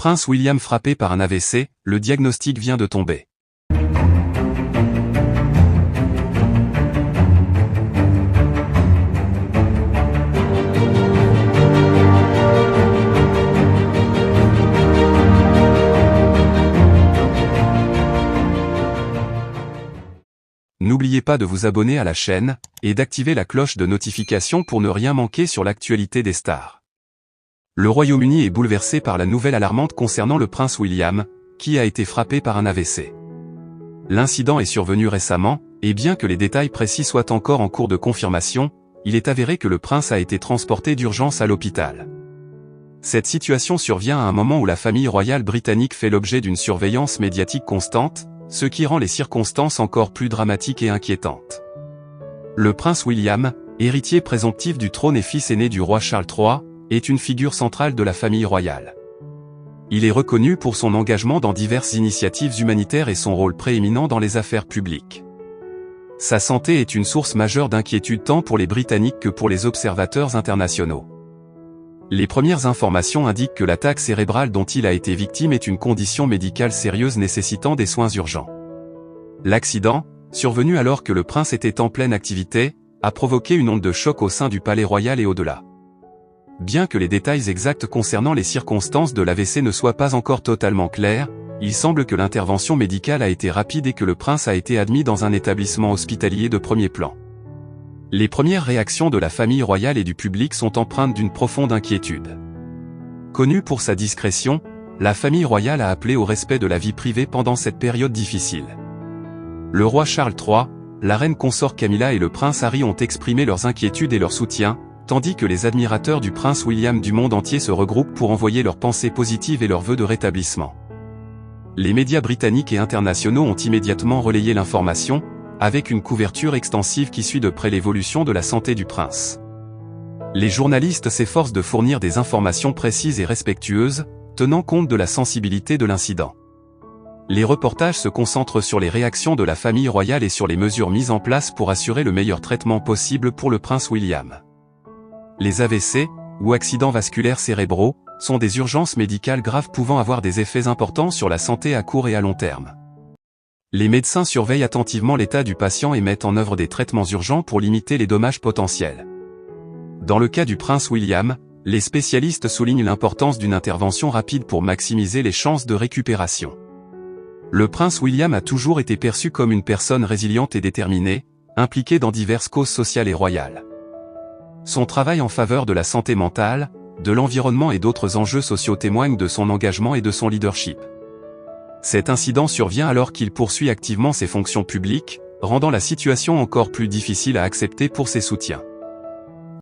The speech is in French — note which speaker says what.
Speaker 1: prince William frappé par un AVC, le diagnostic vient de tomber. N'oubliez pas de vous abonner à la chaîne, et d'activer la cloche de notification pour ne rien manquer sur l'actualité des stars. Le Royaume-Uni est bouleversé par la nouvelle alarmante concernant le prince William, qui a été frappé par un AVC. L'incident est survenu récemment, et bien que les détails précis soient encore en cours de confirmation, il est avéré que le prince a été transporté d'urgence à l'hôpital. Cette situation survient à un moment où la famille royale britannique fait l'objet d'une surveillance médiatique constante, ce qui rend les circonstances encore plus dramatiques et inquiétantes. Le prince William, héritier présomptif du trône et fils aîné du roi Charles III, est une figure centrale de la famille royale. Il est reconnu pour son engagement dans diverses initiatives humanitaires et son rôle prééminent dans les affaires publiques. Sa santé est une source majeure d'inquiétude tant pour les Britanniques que pour les observateurs internationaux. Les premières informations indiquent que l'attaque cérébrale dont il a été victime est une condition médicale sérieuse nécessitant des soins urgents. L'accident, survenu alors que le prince était en pleine activité, a provoqué une onde de choc au sein du palais royal et au-delà. Bien que les détails exacts concernant les circonstances de l'AVC ne soient pas encore totalement clairs, il semble que l'intervention médicale a été rapide et que le prince a été admis dans un établissement hospitalier de premier plan. Les premières réactions de la famille royale et du public sont empreintes d'une profonde inquiétude. Connue pour sa discrétion, la famille royale a appelé au respect de la vie privée pendant cette période difficile. Le roi Charles III, la reine consort Camilla et le prince Harry ont exprimé leurs inquiétudes et leur soutien, tandis que les admirateurs du prince William du monde entier se regroupent pour envoyer leurs pensées positives et leurs vœux de rétablissement. Les médias britanniques et internationaux ont immédiatement relayé l'information, avec une couverture extensive qui suit de près l'évolution de la santé du prince. Les journalistes s'efforcent de fournir des informations précises et respectueuses, tenant compte de la sensibilité de l'incident. Les reportages se concentrent sur les réactions de la famille royale et sur les mesures mises en place pour assurer le meilleur traitement possible pour le prince William. Les AVC, ou accidents vasculaires cérébraux, sont des urgences médicales graves pouvant avoir des effets importants sur la santé à court et à long terme. Les médecins surveillent attentivement l'état du patient et mettent en œuvre des traitements urgents pour limiter les dommages potentiels. Dans le cas du prince William, les spécialistes soulignent l'importance d'une intervention rapide pour maximiser les chances de récupération. Le prince William a toujours été perçu comme une personne résiliente et déterminée, impliquée dans diverses causes sociales et royales. Son travail en faveur de la santé mentale, de l'environnement et d'autres enjeux sociaux témoignent de son engagement et de son leadership. Cet incident survient alors qu'il poursuit activement ses fonctions publiques, rendant la situation encore plus difficile à accepter pour ses soutiens.